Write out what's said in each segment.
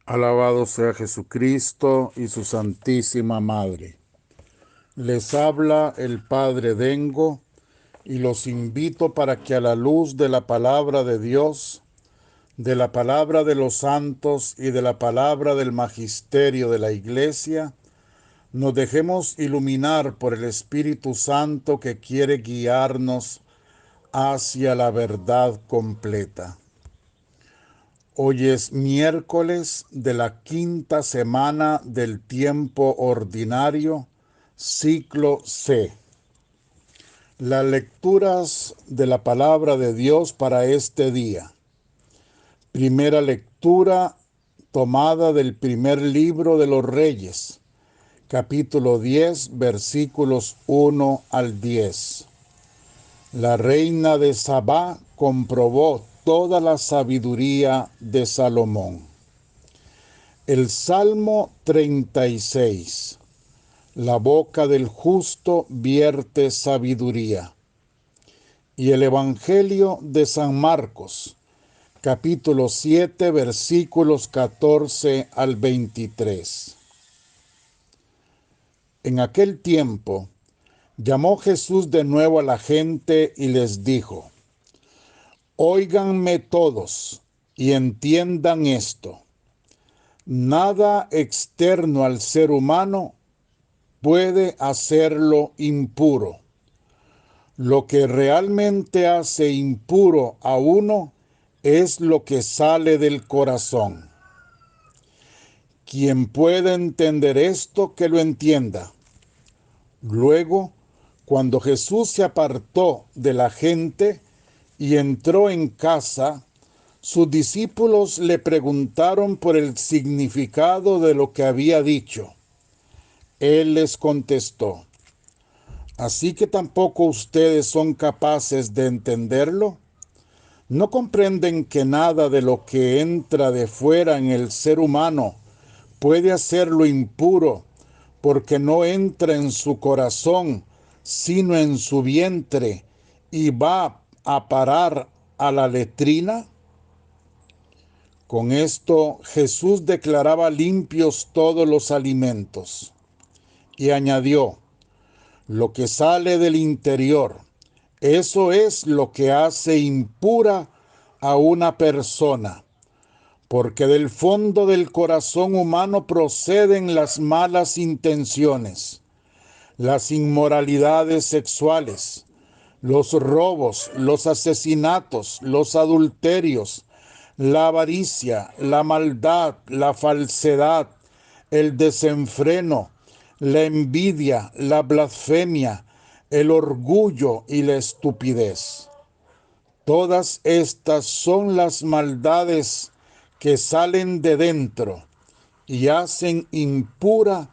Alabado sea Jesucristo y su Santísima Madre. Les habla el Padre Dengo y los invito para que a la luz de la palabra de Dios, de la palabra de los santos y de la palabra del magisterio de la Iglesia, nos dejemos iluminar por el Espíritu Santo que quiere guiarnos hacia la verdad completa. Hoy es miércoles de la quinta semana del tiempo ordinario, ciclo C. Las lecturas de la palabra de Dios para este día. Primera lectura tomada del primer libro de los Reyes, capítulo 10, versículos 1 al 10. La reina de Sabá comprobó toda la sabiduría de Salomón. El Salmo 36. La boca del justo vierte sabiduría. Y el Evangelio de San Marcos, capítulo 7, versículos 14 al 23. En aquel tiempo, llamó Jesús de nuevo a la gente y les dijo: Óiganme todos y entiendan esto. Nada externo al ser humano puede hacerlo impuro. Lo que realmente hace impuro a uno es lo que sale del corazón. Quien pueda entender esto, que lo entienda. Luego, cuando Jesús se apartó de la gente y entró en casa, sus discípulos le preguntaron por el significado de lo que había dicho. Él les contestó: ¿Así que tampoco ustedes son capaces de entenderlo? ¿No comprenden que nada de lo que entra de fuera en el ser humano puede hacerlo impuro, porque no entra en su corazón, sino en su vientre, y va a parar a la letrina? Con esto Jesús declaraba limpios todos los alimentos, y añadió: Lo que sale del interior, eso es lo que hace impura a una persona, porque del fondo del corazón humano proceden las malas intenciones, las inmoralidades sexuales, los robos, los asesinatos, los adulterios, la avaricia, la maldad, la falsedad, el desenfreno, la envidia, la blasfemia, el orgullo y la estupidez. Todas estas son las maldades que salen de dentro y hacen impura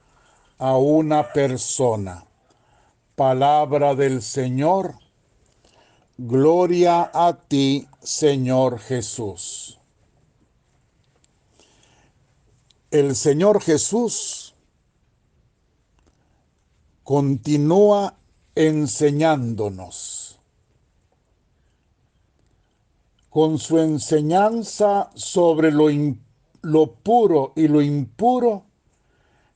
a una persona. Palabra del Señor. Gloria a ti, Señor Jesús. El Señor Jesús continúa enseñándonos. Con su enseñanza sobre lo puro y lo impuro,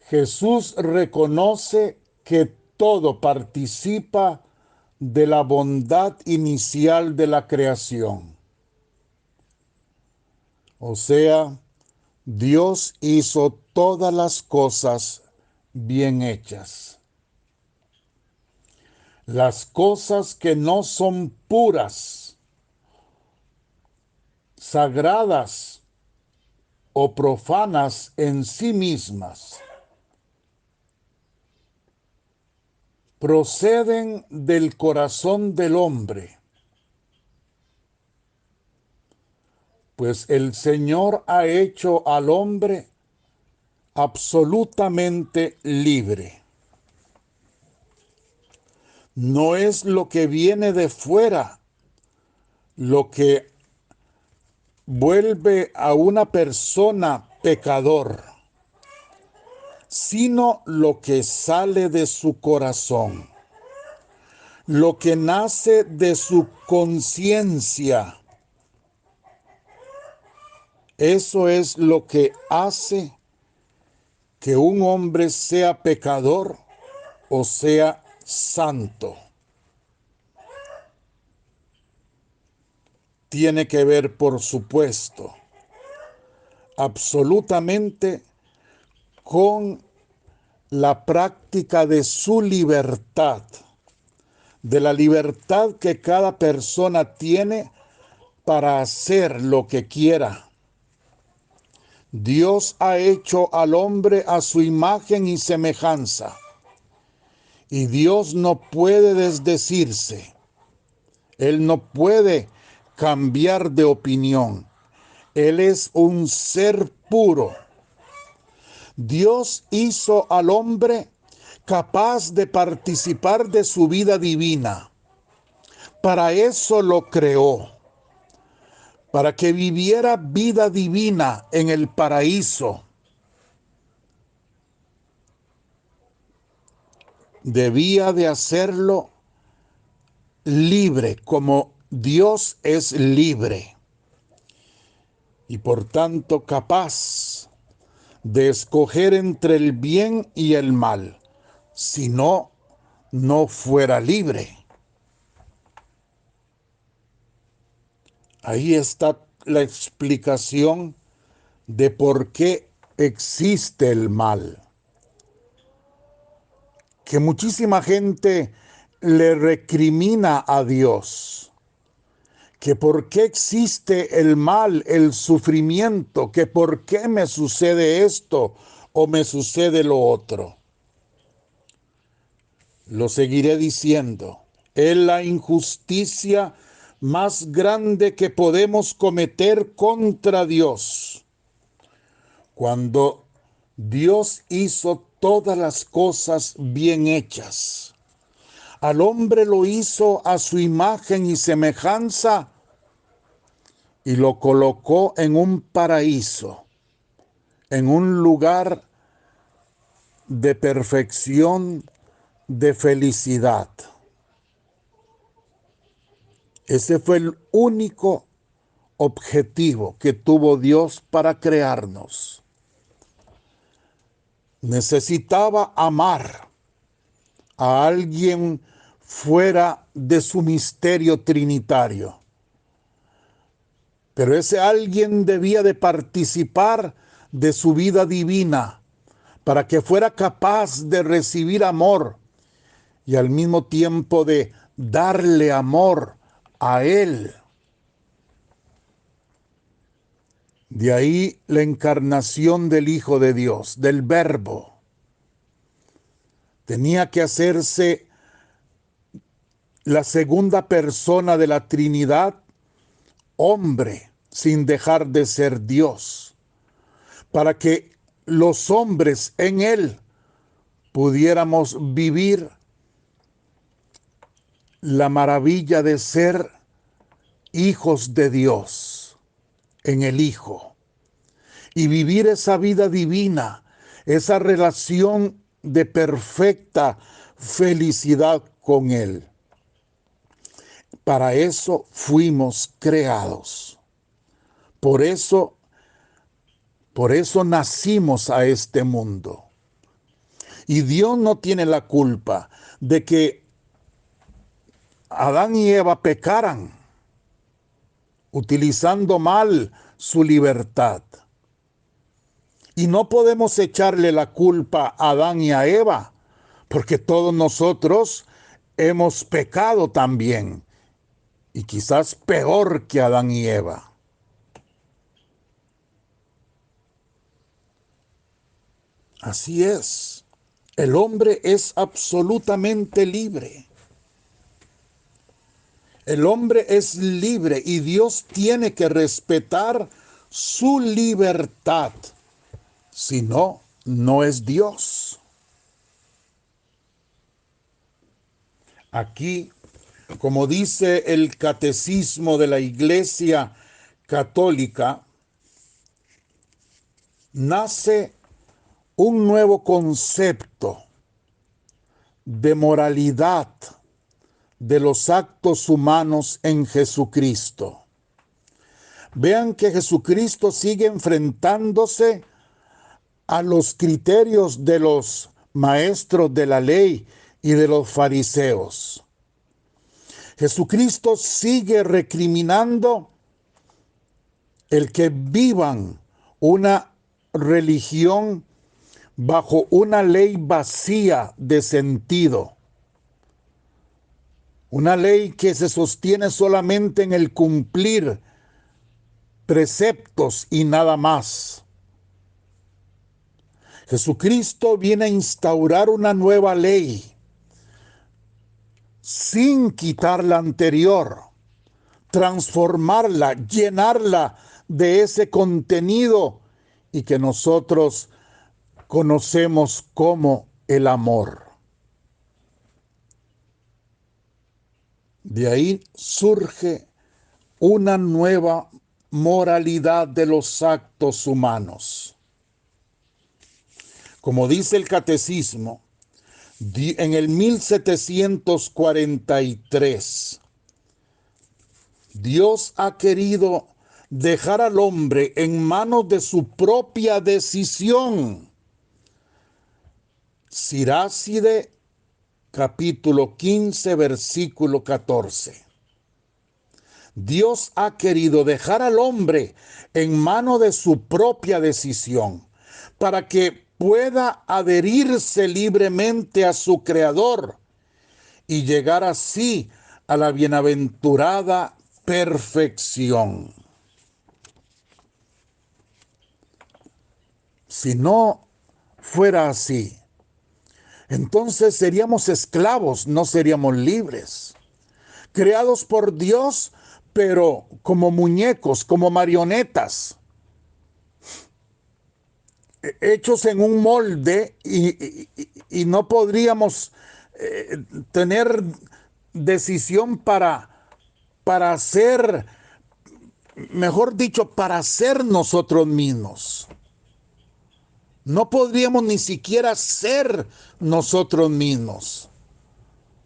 Jesús reconoce que todo participa de la bondad inicial de la creación. O sea, Dios hizo todas las cosas bien hechas. Las cosas que no son puras, sagradas o profanas en sí mismas, proceden del corazón del hombre, pues el Señor ha hecho al hombre absolutamente libre. No es lo que viene de fuera lo que vuelve a una persona pecador, sino lo que sale de su corazón, lo que nace de su conciencia. Eso es lo que hace que un hombre sea pecador o sea santo. Tiene que ver, por supuesto, absolutamente con la práctica de su libertad, de la libertad que cada persona tiene para hacer lo que quiera. Dios ha hecho al hombre a su imagen y semejanza, y Dios no puede desdecirse. Él no puede cambiar de opinión. Él es un ser puro. Dios hizo al hombre capaz de participar de su vida divina. Para eso lo creó, para que viviera vida divina en el paraíso. Debía de hacerlo libre, como Dios es libre, y por tanto capaz de escoger entre el bien y el mal. Si no, no fuera libre. Ahí está la explicación de por qué existe el mal. Que muchísima gente le recrimina a Dios, que por qué existe el mal, el sufrimiento, que por qué me sucede esto o me sucede lo otro. Lo seguiré diciendo. Es la injusticia más grande que podemos cometer contra Dios. Cuando Dios hizo todas las cosas bien hechas, al hombre lo hizo a su imagen y semejanza y lo colocó en un paraíso, en un lugar de perfección, de felicidad. Ese fue el único objetivo que tuvo Dios para crearnos. Necesitaba amar a alguien fuera de su misterio trinitario. Pero ese alguien debía de participar de su vida divina para que fuera capaz de recibir amor y al mismo tiempo de darle amor a Él. De ahí la encarnación del Hijo de Dios, del Verbo. Tenía que hacerse la segunda persona de la Trinidad, hombre, sin dejar de ser Dios, para que los hombres en Él pudiéramos vivir la maravilla de ser hijos de Dios en el Hijo y vivir esa vida divina, esa relación de perfecta felicidad con Él. Para eso fuimos creados. Por eso nacimos a este mundo. Y Dios no tiene la culpa de que Adán y Eva pecaran, utilizando mal su libertad. Y no podemos echarle la culpa a Adán y a Eva, porque todos nosotros hemos pecado también, y quizás peor que Adán y Eva. Así es, el hombre es absolutamente libre. El hombre es libre y Dios tiene que respetar su libertad. Si no, no es Dios. Aquí, como dice el catecismo de la Iglesia Católica, nace un nuevo concepto de moralidad de los actos humanos en Jesucristo. Vean que Jesucristo sigue enfrentándose a los criterios de los maestros de la ley y de los fariseos. Jesucristo sigue recriminando el que vivan una religión bajo una ley vacía de sentido. Una ley que se sostiene solamente en el cumplir preceptos y nada más. Jesucristo viene a instaurar una nueva ley sin quitar la anterior, transformarla, llenarla de ese contenido y que nosotros conocemos como el amor. De ahí surge una nueva moralidad de los actos humanos. Como dice el Catecismo, en el 1743, Dios ha querido dejar al hombre en manos de su propia decisión. Siráside, capítulo 15, versículo 14. Dios ha querido dejar al hombre en manos de su propia decisión para que pueda adherirse libremente a su Creador y llegar así a la bienaventurada perfección. Si no fuera así, entonces seríamos esclavos, no seríamos libres. Creados por Dios, pero como muñecos, como marionetas, hechos en un molde y no podríamos tener decisión para ser, mejor dicho, para ser nosotros mismos. No podríamos ni siquiera ser nosotros mismos,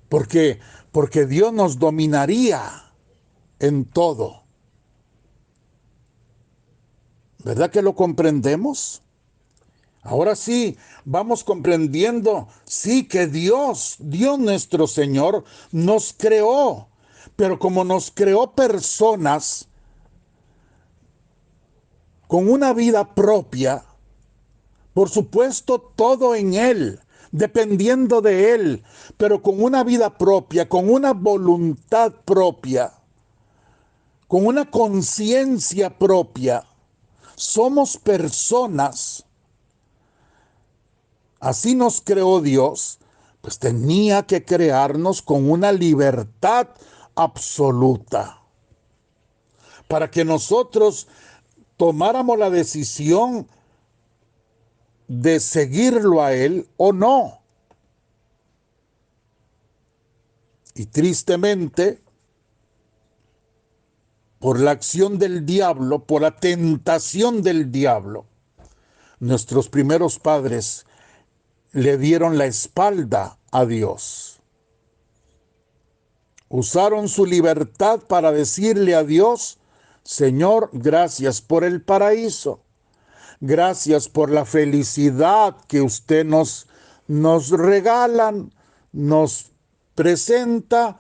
porque Dios nos dominaría en todo. ¿Verdad que lo comprendemos? Ahora sí, vamos comprendiendo, sí, que Dios nuestro Señor nos creó, pero como nos creó personas con una vida propia, por supuesto todo en Él, dependiendo de Él, pero con una vida propia, con una voluntad propia, con una conciencia propia, somos personas. Así nos creó Dios, pues tenía que crearnos con una libertad absoluta para que nosotros tomáramos la decisión de seguirlo a Él o no. Y tristemente, por la acción del diablo, por la tentación del diablo, nuestros primeros padres le dieron la espalda a Dios. Usaron su libertad para decirle a Dios: Señor, gracias por el paraíso. Gracias por la felicidad que usted nos regalan, nos presenta,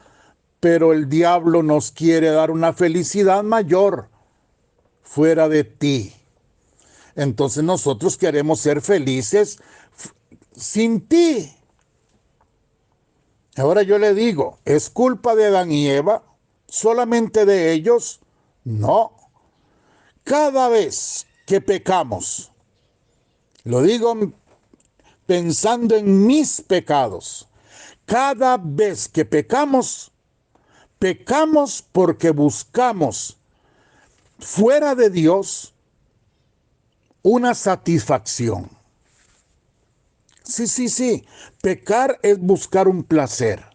pero el diablo nos quiere dar una felicidad mayor fuera de ti. Entonces nosotros queremos ser felices sin ti. Ahora yo le digo, ¿es culpa de Adán y Eva? ¿Solamente de ellos? No. Cada vez que pecamos, lo digo pensando en mis pecados, cada vez que pecamos, pecamos porque buscamos fuera de Dios una satisfacción. Sí. Pecar es buscar un placer.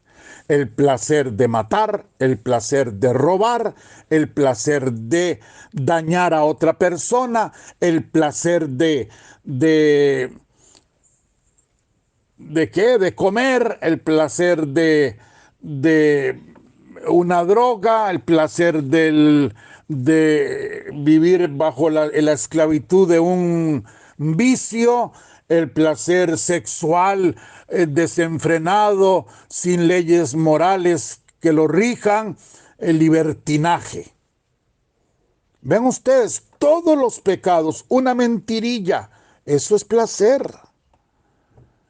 El placer de matar, el placer de robar, el placer de dañar a otra persona, el placer ¿de qué? De comer, el placer de una droga, el placer de vivir bajo la esclavitud de un vicio, el placer sexual desenfrenado, sin leyes morales que lo rijan, el libertinaje. Ven ustedes, todos los pecados, una mentirilla, eso es placer.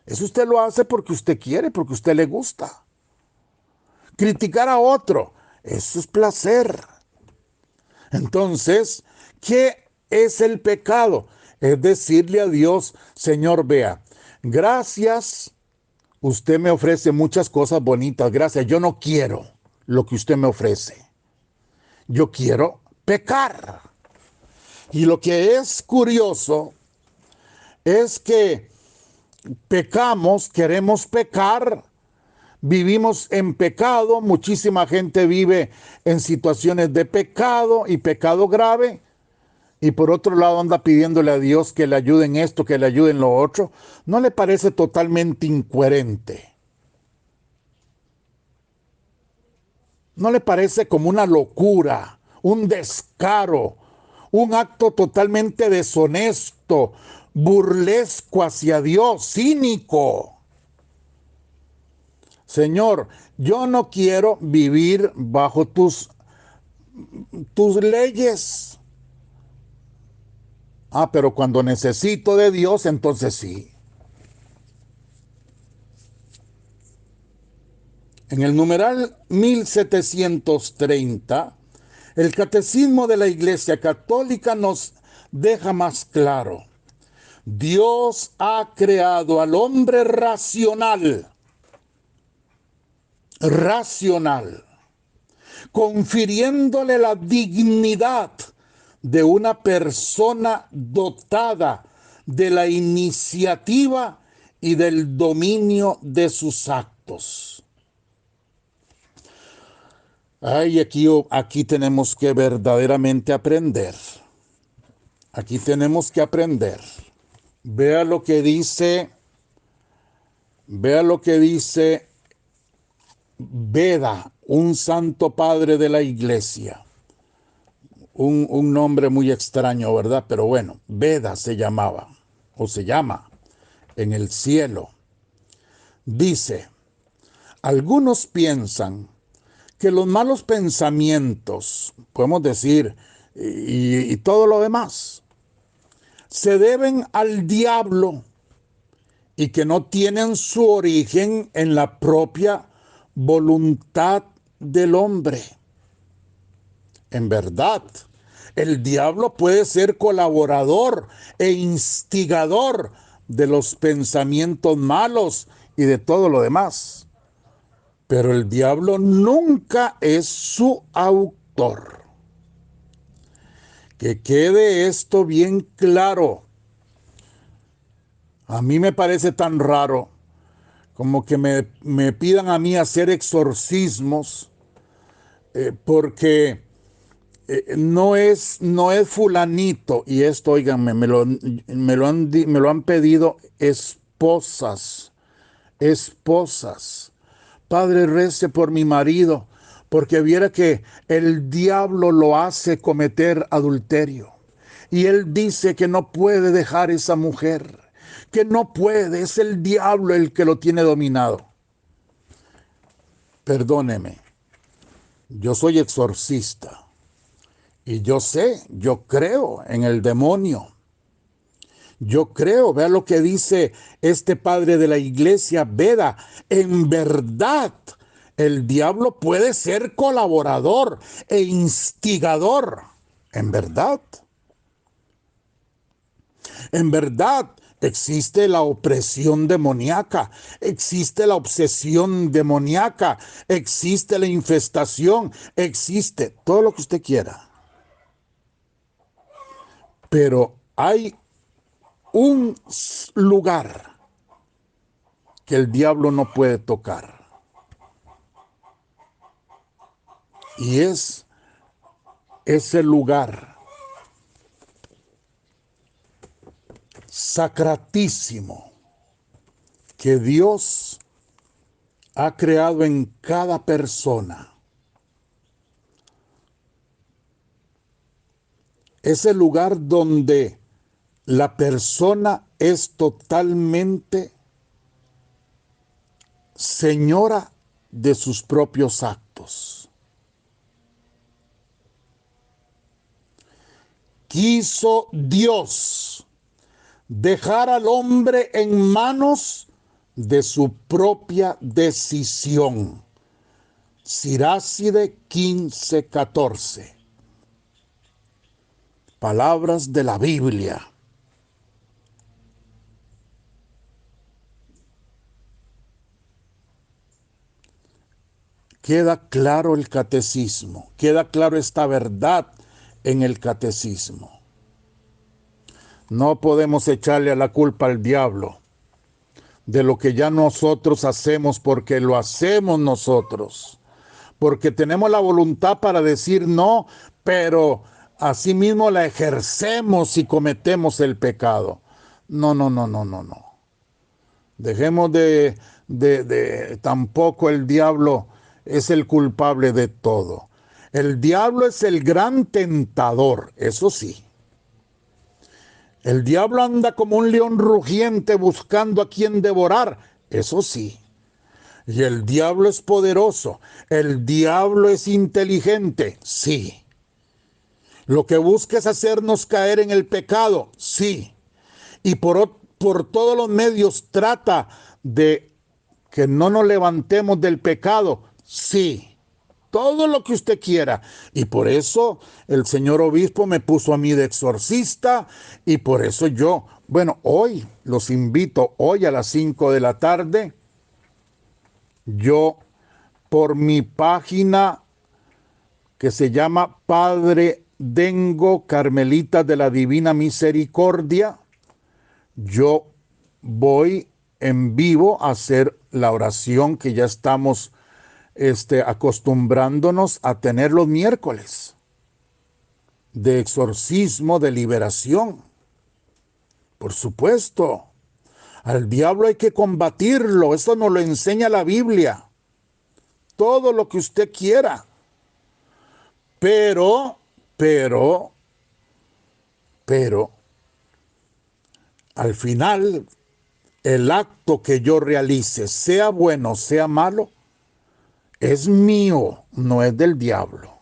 Eso usted lo hace porque usted quiere, porque usted le gusta. Criticar a otro, eso es placer. Entonces, ¿qué es el pecado? Es decirle a Dios, Señor, vea, gracias, usted me ofrece muchas cosas bonitas, gracias, yo no quiero lo que usted me ofrece. Yo quiero pecar. Y lo que es curioso es que pecamos, queremos pecar, vivimos en pecado, muchísima gente vive en situaciones de pecado y pecado grave, y por otro lado anda pidiéndole a Dios que le ayude en esto, que le ayude en lo otro. ¿No le parece totalmente incoherente? ¿No le parece como una locura, un descaro, un acto totalmente deshonesto, burlesco hacia Dios, cínico? Señor, yo no quiero vivir bajo tus leyes. Ah, pero cuando necesito de Dios, entonces sí. En el numeral 1730, el Catecismo de la Iglesia Católica nos deja más claro. Dios ha creado al hombre racional, confiriéndole la dignidad de una persona dotada de la iniciativa y del dominio de sus actos. Ay, aquí tenemos que verdaderamente aprender. Aquí tenemos que aprender. Vea lo que dice, vea lo que dice Beda, un santo padre de la iglesia. Un nombre muy extraño, ¿verdad? Pero bueno, Beda se llamaba, o se llama, en el cielo. Dice, algunos piensan que los malos pensamientos, podemos decir, y todo lo demás, se deben al diablo y que no tienen su origen en la propia voluntad del hombre. En verdad, el diablo puede ser colaborador e instigador de los pensamientos malos y de todo lo demás. Pero el diablo nunca es su autor. Que quede esto bien claro. A mí me parece tan raro como que me pidan a mí hacer exorcismos porque no es fulanito, y esto, óiganme, me lo han pedido esposas. Padre, rece por mi marido, porque viera que el diablo lo hace cometer adulterio. Y él dice que no puede dejar esa mujer, que no puede, es el diablo el que lo tiene dominado. Perdóneme, yo soy exorcista. Y yo creo en el demonio. Yo creo, vea lo que dice este padre de la iglesia, Beda. En verdad, el diablo puede ser colaborador e instigador. En verdad. En verdad, existe la opresión demoníaca, existe la obsesión demoníaca, existe la infestación, existe todo lo que usted quiera. Pero hay un lugar que el diablo no puede tocar. Y es ese lugar sacratísimo que Dios ha creado en cada persona. es el lugar donde la persona es totalmente señora de sus propios actos. Quiso Dios dejar al hombre en manos de su propia decisión. Siráside 15:14. Palabras de la Biblia. Queda claro el catecismo, queda claro esta verdad en el catecismo. No podemos echarle a la culpa al diablo de lo que ya nosotros hacemos, porque lo hacemos nosotros, porque tenemos la voluntad para decir no, pero asimismo la ejercemos y cometemos el pecado. No. Dejemos tampoco el diablo es el culpable de todo. El diablo es el gran tentador, eso sí. El diablo anda como un león rugiente buscando a quien devorar, eso sí. Y el diablo es poderoso, el diablo es inteligente, sí. Lo que busca es hacernos caer en el pecado, sí. Y por todos los medios trata de que no nos levantemos del pecado, sí. Todo lo que usted quiera. Y por eso el señor obispo me puso a mí de exorcista, y por eso yo, hoy los invito, hoy a las 5 de la tarde, yo por mi página que se llama Padre Dengo Carmelita de la Divina Misericordia, yo voy en vivo a hacer la oración que ya estamos acostumbrándonos a tener los miércoles de exorcismo, de liberación. Por supuesto, al diablo hay que combatirlo, eso nos lo enseña la Biblia. Todo lo que usted quiera. Pero, al final, el acto que yo realice, sea bueno, sea malo, es mío, no es del diablo.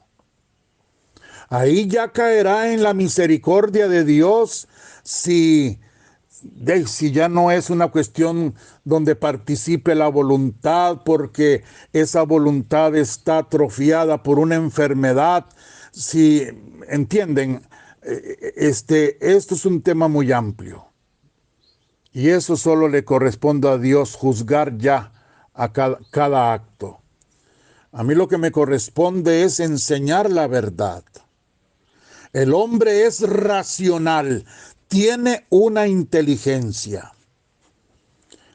Ahí ya caerá en la misericordia de Dios si ya no es una cuestión donde participe la voluntad, porque esa voluntad está atrofiada por una enfermedad. Si entienden, esto es un tema muy amplio. Y eso solo le corresponde a Dios juzgar ya a cada acto. A mí lo que me corresponde es enseñar la verdad. El hombre es racional, tiene una inteligencia.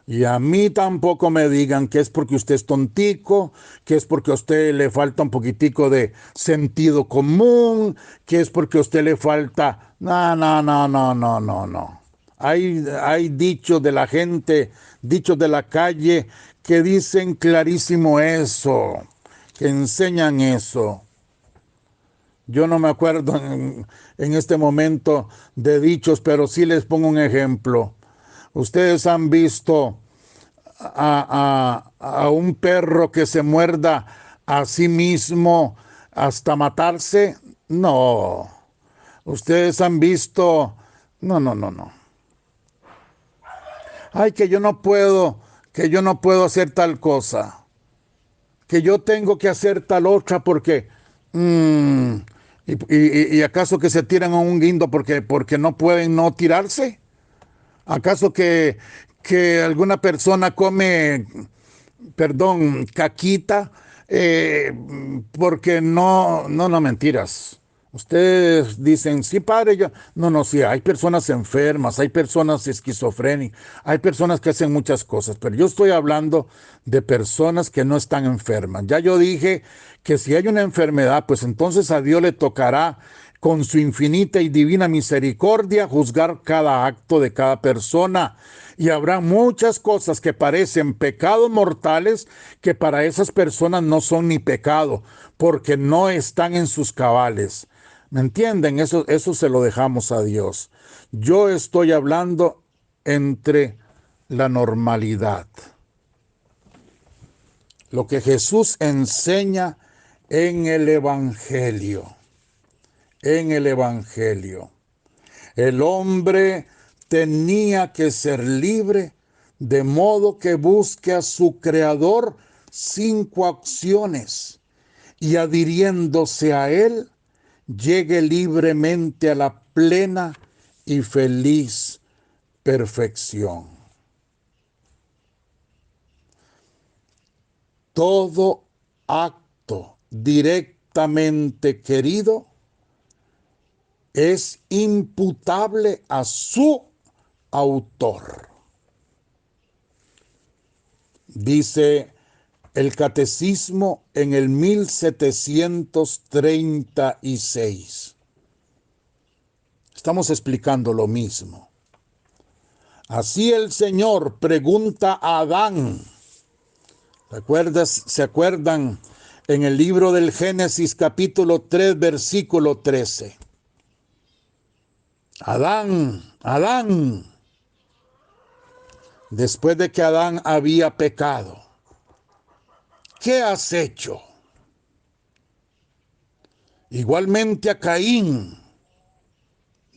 Y a mí tampoco me digan que es porque usted es tontico, que es porque a usted le falta un poquitico de sentido común, que es porque a usted le falta... No. Hay dichos de la gente, dichos de la calle, que dicen clarísimo eso, que enseñan eso. Yo no me acuerdo en este momento de dichos, pero sí les pongo un ejemplo. Ustedes han visto a un perro que se muerda a sí mismo hasta matarse. No. Ustedes han visto... No. Ay, que yo no puedo hacer tal cosa. Que yo tengo que hacer tal otra porque... ¿Y acaso que se tiran a un guindo porque no pueden no tirarse? ¿Acaso que alguna persona come, perdón, caquita porque no, mentiras? Ustedes dicen, sí, padre, yo... No, sí, hay personas enfermas, hay personas esquizofrénicas, hay personas que hacen muchas cosas, pero yo estoy hablando de personas que no están enfermas. Ya yo dije que si hay una enfermedad, pues entonces a Dios le tocará con su infinita y divina misericordia juzgar cada acto de cada persona. Y habrá muchas cosas que parecen pecados mortales que para esas personas no son ni pecado, porque no están en sus cabales. ¿Me entienden? Eso se lo dejamos a Dios. Yo estoy hablando entre la normalidad. Lo que Jesús enseña en el Evangelio. En el Evangelio. El hombre tenía que ser libre, de modo que busque a su Creador sin coacciones y adhiriéndose a Él, llegue libremente a la plena y feliz perfección. Todo acto directamente querido es imputable a su autor. Dice el Catecismo en el 1736. Estamos explicando lo mismo. Así el Señor pregunta a Adán. ¿Se acuerdan en el libro del Génesis capítulo 3 versículo 13? Adán, Adán, después de que Adán había pecado, ¿qué has hecho? Igualmente a Caín,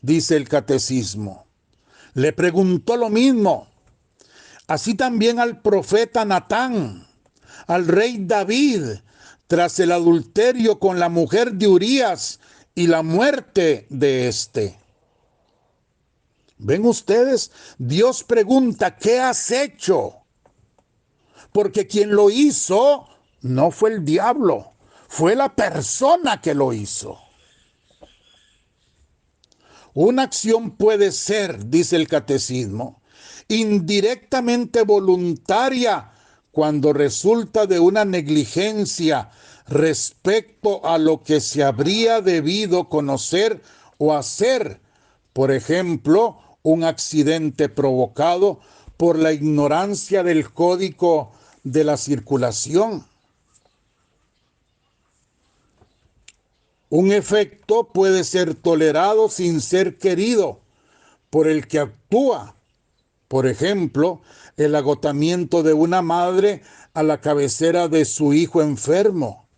dice el Catecismo, le preguntó lo mismo. Así también al profeta Natán, al rey David, tras el adulterio con la mujer de Urías y la muerte de éste. ¿Ven ustedes? Dios pregunta, ¿qué has hecho? Porque quien lo hizo no fue el diablo, fue la persona que lo hizo. Una acción puede ser, dice el Catecismo, indirectamente voluntaria cuando resulta de una negligencia respecto a lo que se habría debido conocer o hacer. Por ejemplo, un accidente provocado por la ignorancia del código de la circulación. Un efecto puede ser tolerado sin ser querido por el que actúa. Por ejemplo, el agotamiento de una madre a la cabecera de su hijo enfermo.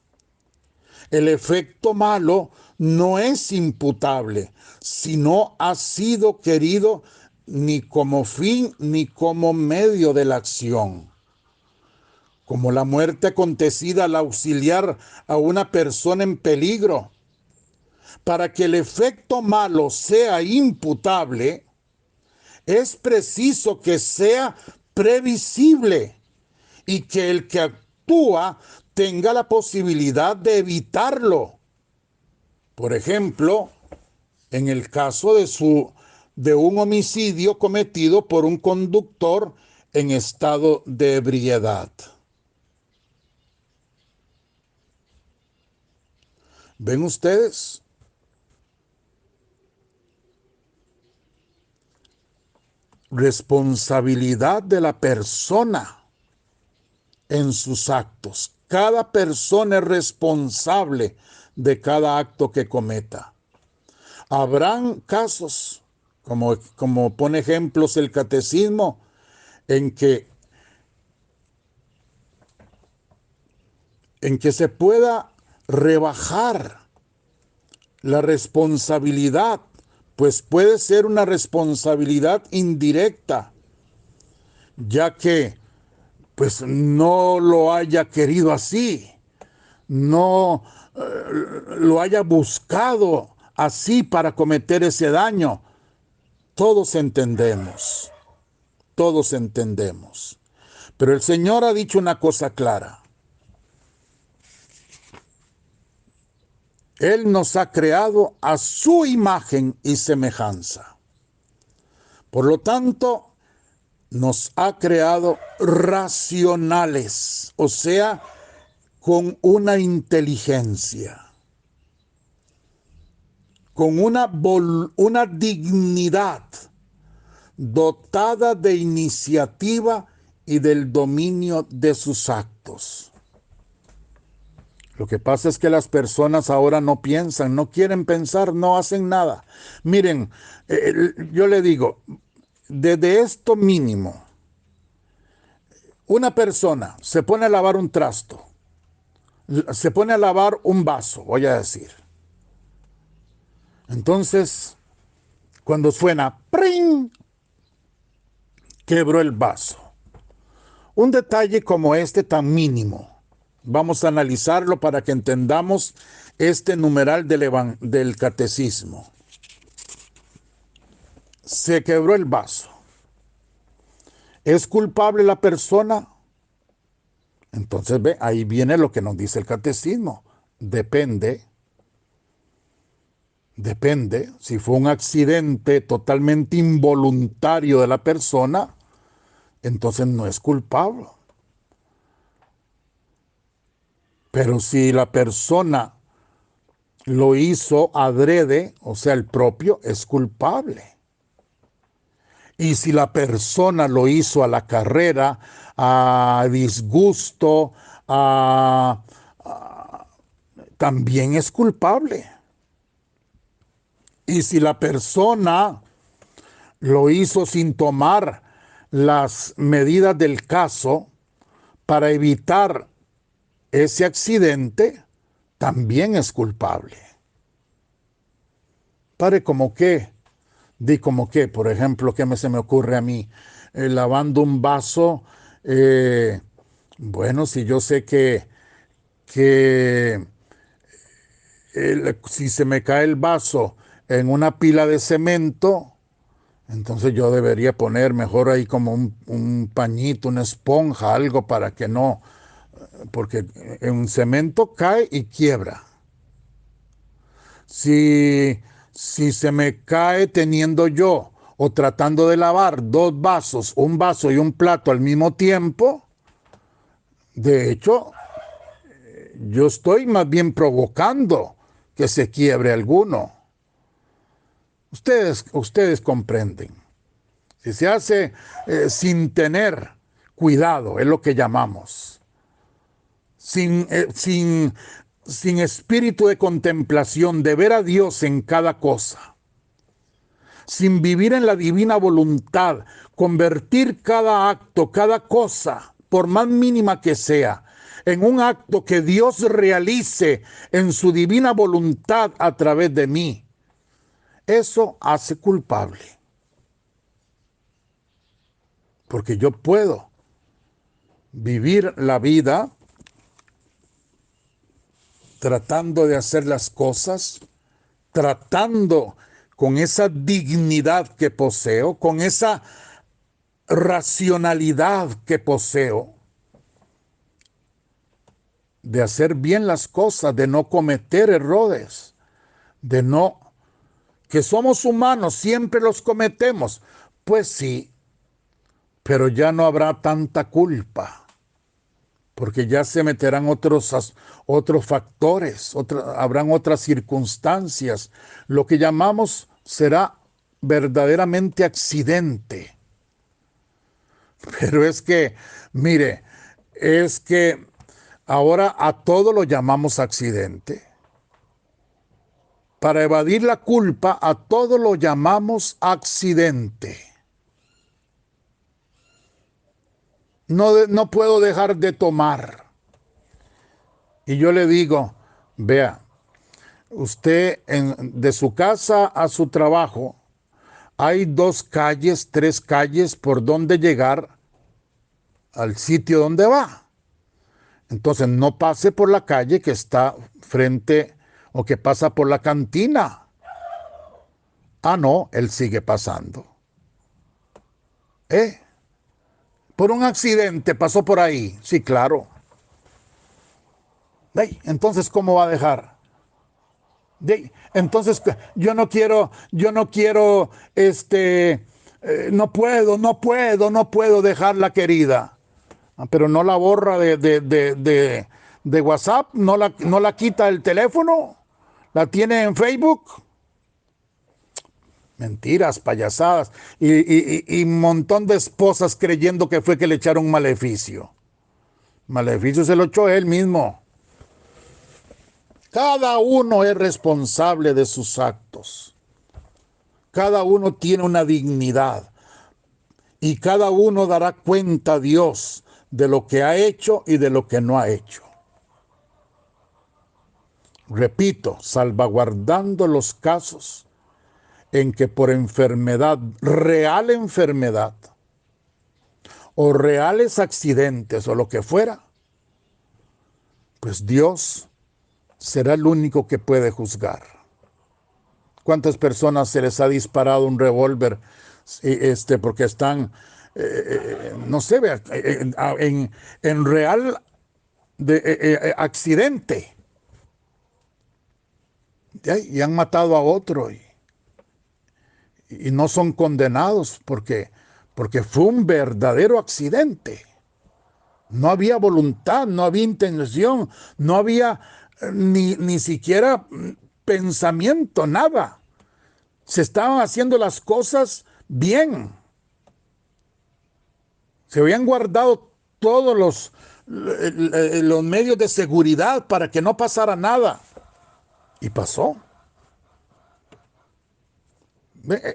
El efecto malo no es imputable, sino ha sido querido ni como fin ni como medio de la acción. Como la muerte acontecida al auxiliar a una persona en peligro. Para que el efecto malo sea imputable, es preciso que sea previsible y que el que actúa tenga la posibilidad de evitarlo. Por ejemplo, en el caso de un homicidio cometido por un conductor en estado de ebriedad. ¿Ven ustedes? Responsabilidad de la persona en sus actos. Cada persona es responsable de cada acto que cometa. Habrán casos, como pone ejemplos el Catecismo, en que se pueda rebajar la responsabilidad, pues puede ser una responsabilidad indirecta, ya que pues no lo haya querido así, no lo haya buscado así para cometer ese daño. Todos entendemos, todos entendemos. Pero el Señor ha dicho una cosa clara. Él nos ha creado a su imagen y semejanza. Por lo tanto, nos ha creado racionales, o sea, con una inteligencia, con una dignidad, dotada de iniciativa y del dominio de sus actos. Lo que pasa es que las personas ahora no piensan, no quieren pensar, no hacen nada. Miren, yo le digo, desde esto mínimo, una persona se pone a lavar un trasto, se pone a lavar un vaso, voy a decir. Entonces, cuando suena, ¡pring!, quebró el vaso. Un detalle como este tan mínimo, vamos a analizarlo para que entendamos este numeral del catecismo. Se quebró el vaso. ¿Es culpable la persona? Entonces, ve, ahí viene lo que nos dice el catecismo. Depende. Si fue un accidente totalmente involuntario de la persona, entonces no es culpable. Pero si la persona lo hizo adrede, o sea, el propio, es culpable. Y si la persona lo hizo a la carrera, a disgusto, también es culpable. Y si la persona lo hizo sin tomar las medidas del caso para evitar ese accidente, también es culpable. Pare como que, como que, por ejemplo, ¿qué se me ocurre a mí? Lavando un vaso, bueno, si yo sé que si se me cae el vaso en una pila de cemento, entonces yo debería poner mejor ahí como un pañito, una esponja, algo para que no, porque en un cemento cae y quiebra. Si se me cae teniendo yo o tratando de lavar dos vasos, un vaso y un plato al mismo tiempo, de hecho, yo estoy más bien provocando que se quiebre alguno. Ustedes comprenden. Si se hace sin tener cuidado, es lo que llamamos, sin espíritu de contemplación, de ver a Dios en cada cosa, sin vivir en la divina voluntad, convertir cada acto, cada cosa, por más mínima que sea, en un acto que Dios realice en su divina voluntad a través de mí, eso hace culpable. Porque yo puedo vivir la vida tratando de hacer las cosas, tratando con esa dignidad que poseo, con esa racionalidad que poseo, de hacer bien las cosas, de no cometer errores, de no, que somos humanos, siempre los cometemos. Pues sí, pero ya no habrá tanta culpa, porque ya se meterán otros factores, habrán otras circunstancias. Lo que llamamos será verdaderamente accidente. Pero es que, mire, es que ahora a todo lo llamamos accidente. Para evadir la culpa, a todo lo llamamos accidente. No puedo dejar de tomar. Y yo le digo, vea, usted de su casa a su trabajo, hay 2 calles, 3 calles por donde llegar al sitio donde va. Entonces no pase por la calle que está frente o que pasa por la cantina. Ah, no, él sigue pasando. Por un accidente pasó por ahí. Sí, claro. Entonces, ¿cómo va a dejar? Entonces, yo no quiero, no puedo dejarla, querida. Pero no la borra de WhatsApp, no la quita del teléfono, la tiene en Facebook. Mentiras, payasadas, y un montón de esposas creyendo que fue que le echaron maleficio. Maleficio se lo echó él mismo. Cada uno es responsable de sus actos. Cada uno tiene una dignidad. Y cada uno dará cuenta a Dios de lo que ha hecho y de lo que no ha hecho. Repito, salvaguardando los casos en que por enfermedad, real enfermedad, o reales accidentes o lo que fuera, pues Dios será el único que puede juzgar. ¿Cuántas personas se les ha disparado un revólver porque están, no sé, en real accidente? Y han matado a otro y no son condenados porque fue un verdadero accidente. No había voluntad, no había intención, no había ni siquiera pensamiento, nada. Se estaban haciendo las cosas bien. Se habían guardado todos los medios de seguridad para que no pasara nada. Y pasó.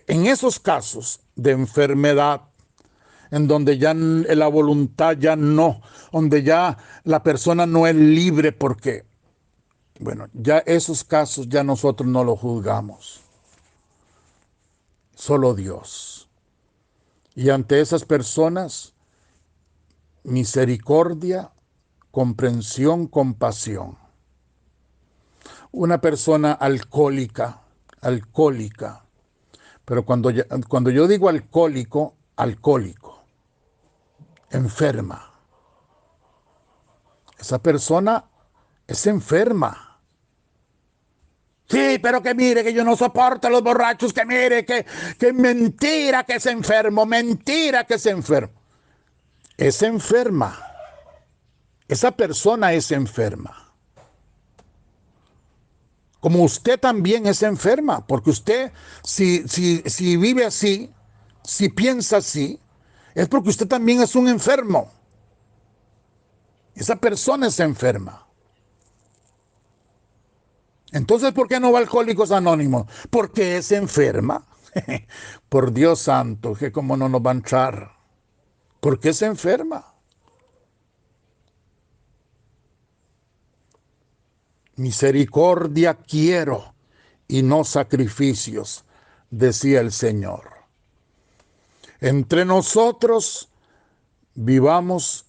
En esos casos de enfermedad, en donde ya la voluntad ya no, donde ya la persona no es libre porque, bueno, ya esos casos ya nosotros no los juzgamos. Solo Dios. Y ante esas personas, misericordia, comprensión, compasión. Una persona alcohólica, pero cuando yo digo alcohólico, enferma. Esa persona es enferma. Sí, pero que mire, que yo no soporto a los borrachos, que mire, que mentira que es enfermo, mentira que es enfermo. Es enferma. Esa persona es enferma. Como usted también es enferma, porque usted, si vive así, si piensa así, es porque usted también es un enfermo. Esa persona es enferma. Entonces, ¿por qué no va a Alcohólicos Anónimos? Porque es enferma. Por Dios santo, que cómo no nos va a entrar. Porque es enferma. Misericordia quiero y no sacrificios, decía el Señor. Entre nosotros vivamos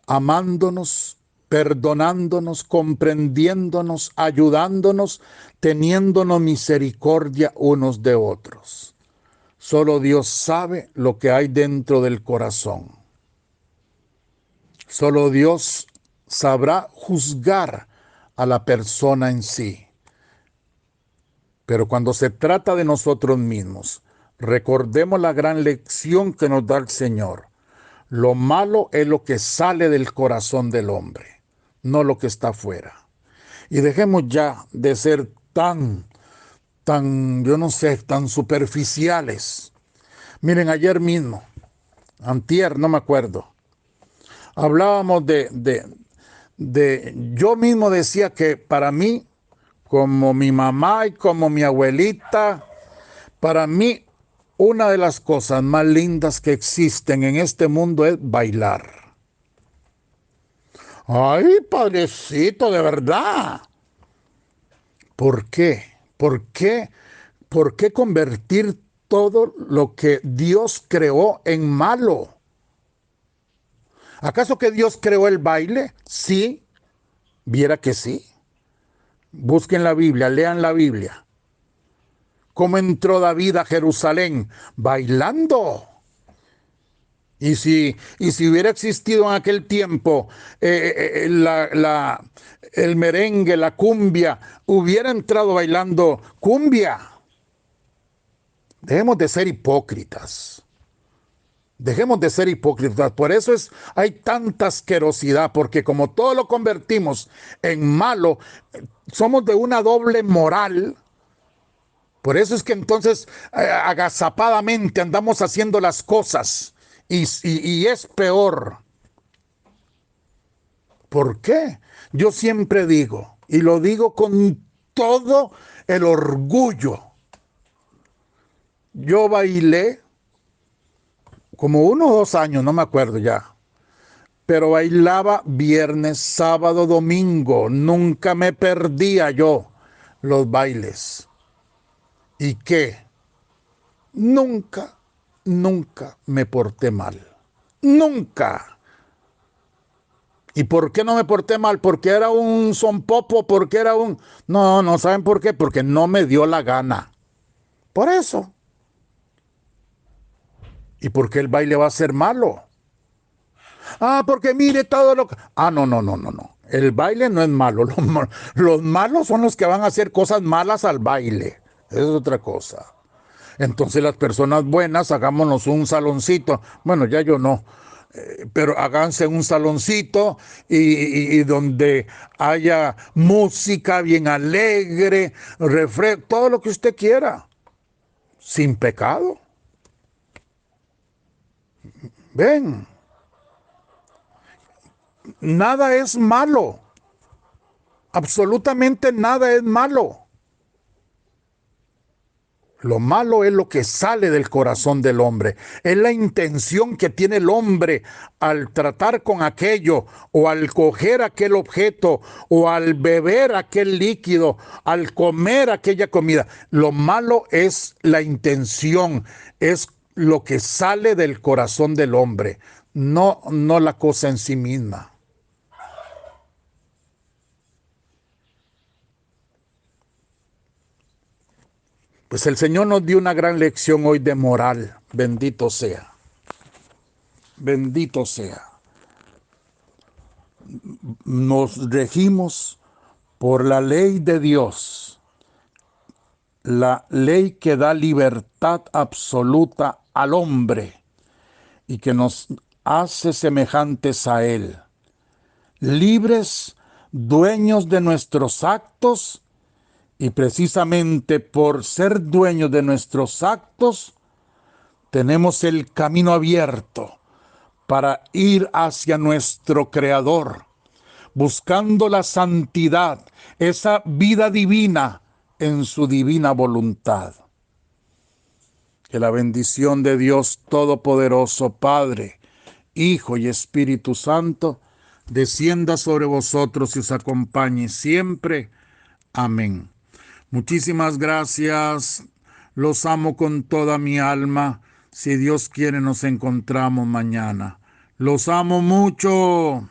amándonos, perdonándonos, comprendiéndonos, ayudándonos, teniéndonos misericordia unos de otros. Solo Dios sabe lo que hay dentro del corazón. Solo Dios sabrá juzgar a la persona en sí. Pero cuando se trata de nosotros mismos, recordemos la gran lección que nos da el Señor. Lo malo es lo que sale del corazón del hombre, no lo que está afuera. Y dejemos ya de ser yo no sé, tan superficiales. Miren, ayer mismo, antier, no me acuerdo, hablábamos yo mismo decía que para mí, como mi mamá y como mi abuelita, para mí, una de las cosas más lindas que existen en este mundo es bailar. Ay, padrecito, de verdad. ¿Por qué? ¿Por qué? ¿Por qué convertir todo lo que Dios creó en malo? ¿Acaso que Dios creó el baile? Sí, viera que sí. Busquen la Biblia, lean la Biblia. ¿Cómo entró David a Jerusalén? Bailando. Y si hubiera existido en aquel tiempo el merengue, la cumbia, hubiera entrado bailando cumbia. Dejemos de ser hipócritas. Dejemos de ser hipócritas. Por eso hay tanta asquerosidad, porque como todo lo convertimos en malo, somos de una doble moral. Por eso es que entonces agazapadamente andamos haciendo las cosas y es peor. ¿Por qué? Yo siempre digo, y lo digo con todo el orgullo, yo bailé como 1 o 2 años, no me acuerdo ya, pero bailaba viernes, sábado, domingo. Nunca me perdía yo los bailes. ¿Y qué? Nunca, nunca me porté mal. Nunca. ¿Y por qué no me porté mal? ¿Porque era un sonpopo? ¿Porque era un...? No, no, ¿saben por qué? Porque no me dio la gana. Por eso. ¿Y por qué el baile va a ser malo? Ah, porque mire todo lo que... Ah, no, no, no, no, no. El baile no es malo. Los malos son los que van a hacer cosas malas al baile. Eso es otra cosa. Entonces las personas buenas, hagámonos un saloncito. Bueno, ya yo no. Pero háganse un saloncito y donde haya música bien alegre, refresco, todo lo que usted quiera. Sin pecado. Ven, nada es malo. Absolutamente nada es malo. Lo malo es lo que sale del corazón del hombre. Es la intención que tiene el hombre al tratar con aquello, o al coger aquel objeto, o al beber aquel líquido, al comer aquella comida. Lo malo es la intención, es lo que sale del corazón del hombre, no la cosa en sí misma. Pues el Señor nos dio una gran lección hoy de moral. Bendito sea. Bendito sea. Nos regimos por la ley de Dios, la ley que da libertad absoluta al hombre y que nos hace semejantes a Él, libres, dueños de nuestros actos, y precisamente por ser dueños de nuestros actos, tenemos el camino abierto para ir hacia nuestro Creador, buscando la santidad, esa vida divina en su divina voluntad. Que la bendición de Dios Todopoderoso, Padre, Hijo y Espíritu Santo, descienda sobre vosotros y os acompañe siempre. Amén. Muchísimas gracias. Los amo con toda mi alma. Si Dios quiere, nos encontramos mañana. Los amo mucho.